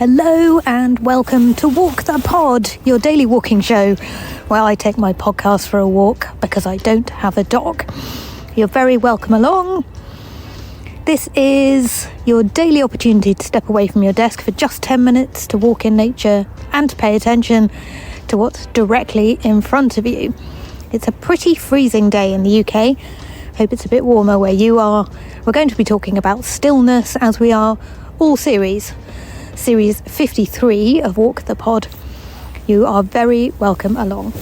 Hello and welcome to Walk the Pod, your daily walking show where I take my podcast for a walk because I don't have a dog. You're very welcome along. This is your daily opportunity to step away from your desk for just 10 minutes to walk in nature and to pay attention to what's directly in front of you. It's a pretty freezing day in the UK. Hope it's a bit warmer where you are. We're going to be talking about stillness as we are all series 53 of Walk the Pod. You are very welcome along.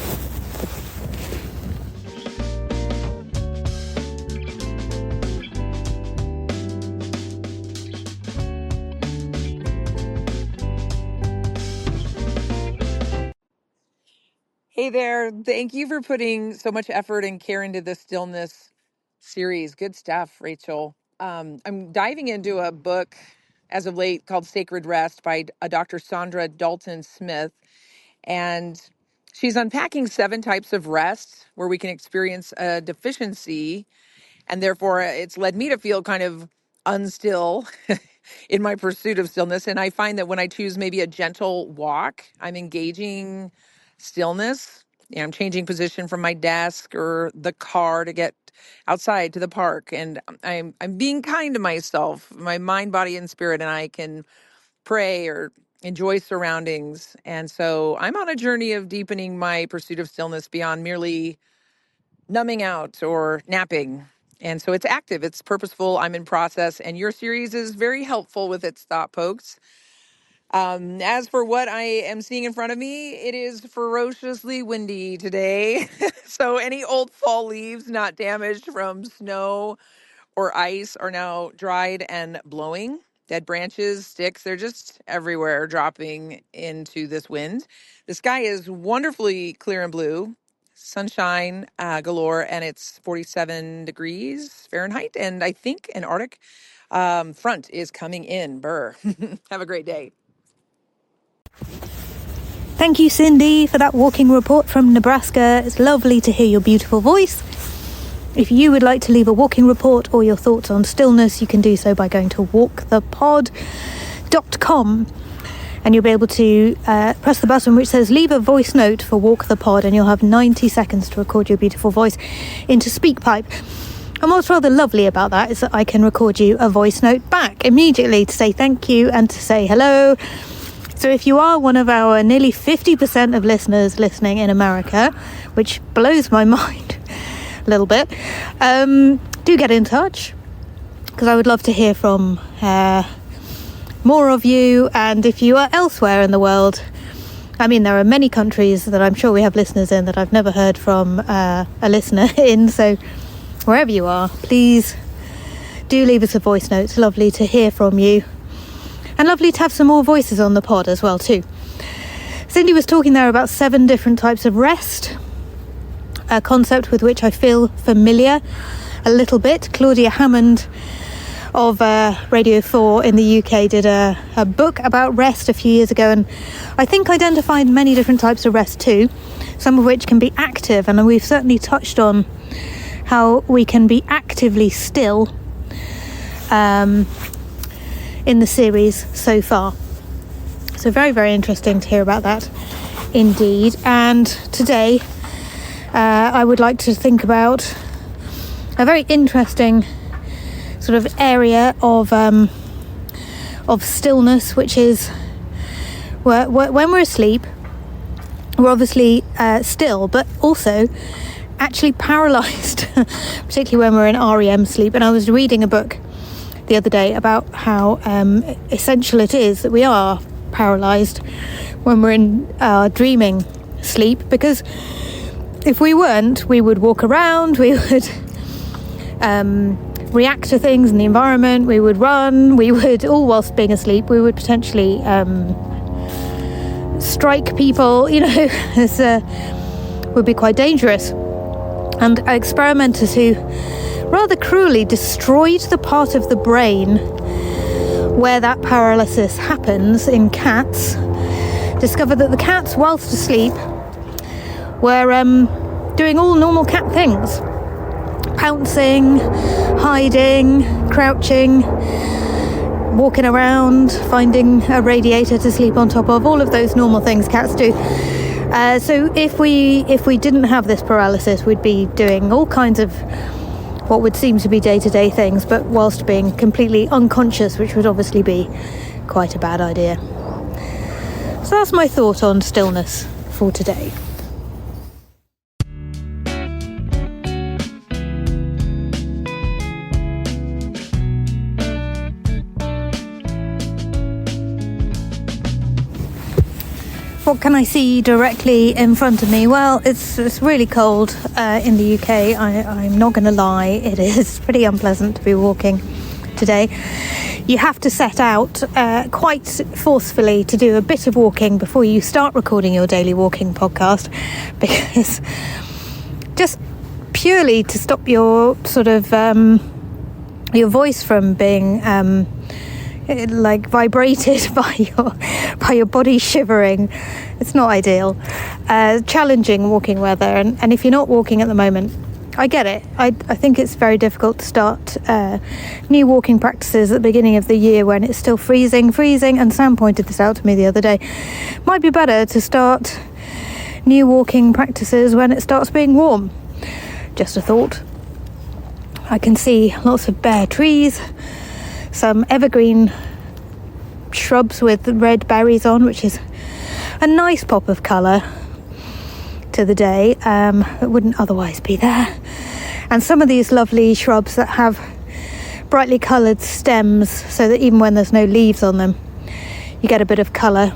Hey there. Thank you for putting so much effort and care into the stillness series. Good stuff, Rachel. I'm diving into a book as of late called Sacred Rest by a Dr. Sandra Dalton Smith. And she's unpacking 7 types of rest where we can experience a deficiency. And therefore, it's led me to feel kind of unstill in my pursuit of stillness. And I find that when I choose maybe a gentle walk, I'm engaging stillness. I'm changing position from my desk or the car to get outside to the park. And I'm being kind to myself, my mind, body, and spirit, and I can pray or enjoy surroundings. And so I'm on a journey of deepening my pursuit of stillness beyond merely numbing out or napping. And so it's active, it's purposeful, I'm in process, and your series is very helpful with its thought pokes. As for what I am seeing in front of me, it is ferociously windy today. So any old fall leaves not damaged from snow or ice are now dried and blowing. Dead branches, sticks, they're just everywhere dropping into this wind. The sky is wonderfully clear and blue, sunshine galore, and it's 47 degrees Fahrenheit. And I think an Arctic front is coming in. Brr. Have a great day. Thank you, Cindy, for that walking report from Nebraska. It's lovely to hear your beautiful voice. If you would like to leave a walking report or your thoughts on stillness, you can do so by going to walkthepod.com, and you'll be able to press the button which says leave a voice note for Walk the Pod, and you'll have 90 seconds to record your beautiful voice into SpeakPipe. And what's rather lovely about that is that I can record you a voice note back immediately to say thank you and to say hello. So if you are one of our nearly 50% of listeners listening in America, which blows my mind a little bit, do get in touch, because I would love to hear from more of you. And if you are elsewhere in the world, I mean, there are many countries that I'm sure we have listeners in that I've never heard from a listener in. So wherever you are, please do leave us a voice note. It's lovely to hear from you. And lovely to have some more voices on the pod as well too. Cindy was talking there about 7 different types of rest, a concept with which I feel familiar a little bit. Claudia Hammond of Radio 4 in the UK did a book about rest a few years ago, and I think identified many different types of rest too, some of which can be active, and we've certainly touched on how we can be actively still in the series so far. So very, very interesting to hear about that indeed. And today I would like to think about a very interesting sort of area of stillness, which is when we're asleep, we're obviously still, but also actually paralyzed, particularly when we're in REM sleep. And I was reading a book the other day about how essential it is that we are paralyzed when we're in dreaming sleep, because if we weren't, we would walk around, we would react to things in the environment, we would run, we would, all whilst being asleep, we would potentially strike people, this would be quite dangerous. And experimenters who rather cruelly destroyed the part of the brain where that paralysis happens in cats, discovered that the cats, whilst asleep, were doing all normal cat things. Pouncing, hiding, crouching, walking around, finding a radiator to sleep on top of, all of those normal things cats do. So if we didn't have this paralysis, we'd be doing all kinds of what would seem to be day-to-day things, but whilst being completely unconscious, which would obviously be quite a bad idea. So that's my thought on stillness for today. What can I see directly in front of me? Well, it's really cold in the UK. I'm not going to lie, it is pretty unpleasant to be walking today. You have to set out quite forcefully to do a bit of walking before you start recording your daily walking podcast, because just purely to stop your sort of your voice from being like vibrated by your body shivering. It's not ideal. Challenging walking weather, and if you're not walking at the moment, I get it. I think it's very difficult to start new walking practices at the beginning of the year when it's still freezing, and Sam pointed this out to me the other day. Might be better to start new walking practices when it starts being warm. Just a thought. I can see lots of bare trees, some evergreen shrubs with red berries on, which is a nice pop of colour to the day that wouldn't otherwise be there. And some of these lovely shrubs that have brightly coloured stems, so that even when there's no leaves on them, you get a bit of colour.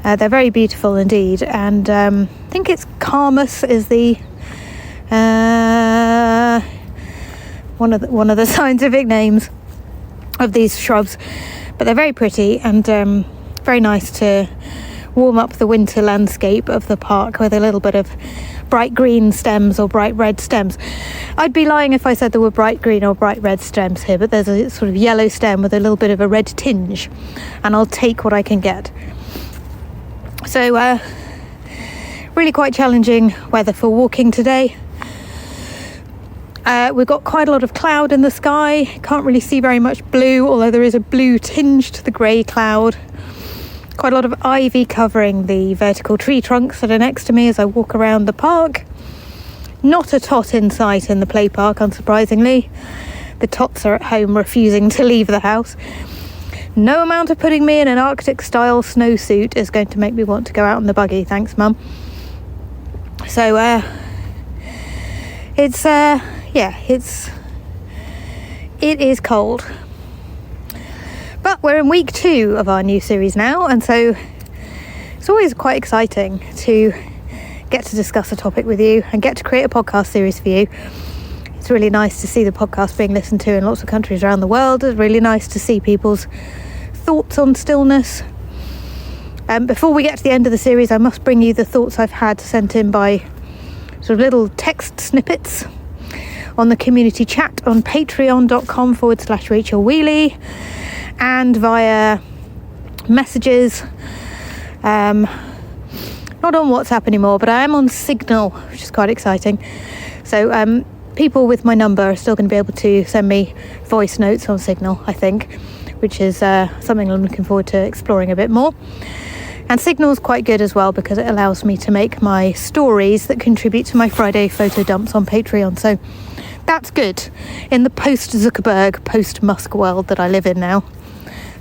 They're very beautiful indeed, and I think it's Carmus is the one of the scientific names of these shrubs, but they're very pretty and very nice to warm up the winter landscape of the park with a little bit of bright green stems or bright red stems. I'd be lying if I said there were bright green or bright red stems here, but there's a sort of yellow stem with a little bit of a red tinge, and I'll take what I can get. So really quite challenging weather for walking today. We've got quite a lot of cloud in the sky. Can't really see very much blue, although there is a blue tinge to the grey cloud. Quite a lot of ivy covering the vertical tree trunks that are next to me as I walk around the park. Not a tot in sight in the play park, unsurprisingly. The tots are at home refusing to leave the house. No amount of putting me in an Arctic-style snowsuit is going to make me want to go out on the buggy, thanks, Mum. So, it is cold. But we're in week 2 of our new series now, and so it's always quite exciting to get to discuss a topic with you and get to create a podcast series for you. It's really nice to see the podcast being listened to in lots of countries around the world. It's really nice to see people's thoughts on stillness. Before we get to the end of the series, I must bring you the thoughts I've had sent in by sort of little text snippets on the community chat on patreon.com/Rachel Wheely, and via messages, not on WhatsApp anymore, but I am on Signal, which is quite exciting. So people with my number are still going to be able to send me voice notes on Signal, I think, which is something I'm looking forward to exploring a bit more. And Signal's quite good as well because it allows me to make my stories that contribute to my Friday photo dumps on Patreon. So that's good in the post-Zuckerberg, post-Musk world that I live in now.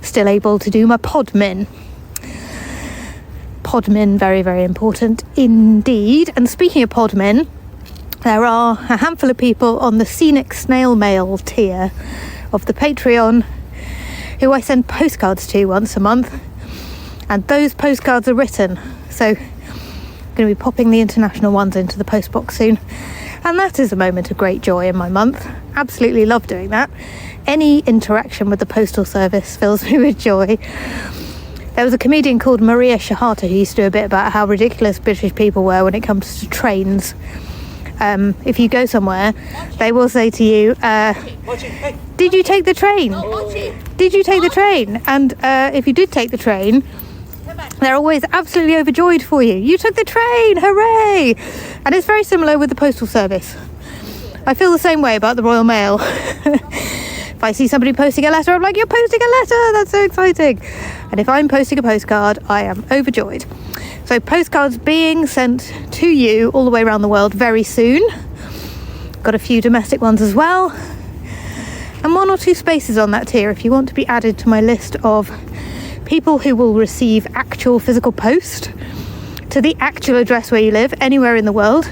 Still able to do my podmin. Podmin, very, very important indeed. And speaking of podmin, there are a handful of people on the scenic snail mail tier of the Patreon who I send postcards to once a month. And those postcards are written. So I'm going to be popping the international ones into the postbox soon. And that is a moment of great joy in my month. Absolutely love doing that. Any interaction with the postal service fills me with joy. There was a comedian called Maria Shahata who used to do a bit about how ridiculous British people were when it comes to trains. If you go somewhere, they will say to you, did you take the train? Did you take the train? And if you did take the train, they're always absolutely overjoyed for you. You took the train, hooray! And it's very similar with the postal service. I feel the same way about the Royal Mail. If I see somebody posting a letter, I'm like, you're posting a letter, that's so exciting. And if I'm posting a postcard, I am overjoyed. So postcards being sent to you all the way around the world very soon. Got a few domestic ones as well, and 1 or 2 spaces on that tier if you want to be added to my list of people who will receive actual physical post to the actual address where you live anywhere in the world.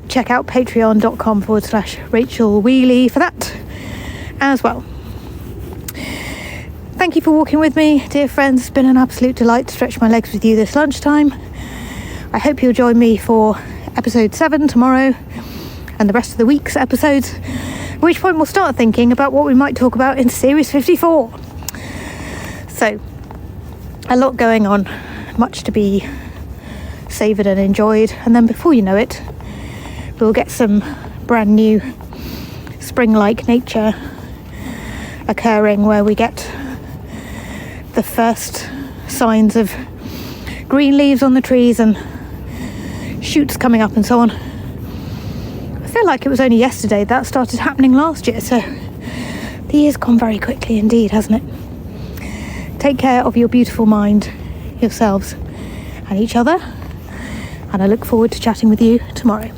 Check out patreon.com/Rachel Wheely for that as well. Thank you for walking with me, dear friends. It's been an absolute delight to stretch my legs with you this lunchtime. I hope you'll join me for episode 7 tomorrow and the rest of the week's episodes, at which point we'll start thinking about what we might talk about in series 54. So, a lot going on, much to be savoured and enjoyed, and then before you know it, we'll get some brand new spring-like nature occurring where we get the first signs of green leaves on the trees and shoots coming up and so on. I feel like it was only yesterday that started happening last year, so the year's gone very quickly indeed, hasn't it? Take care of your beautiful mind, yourselves and each other, and I look forward to chatting with you tomorrow.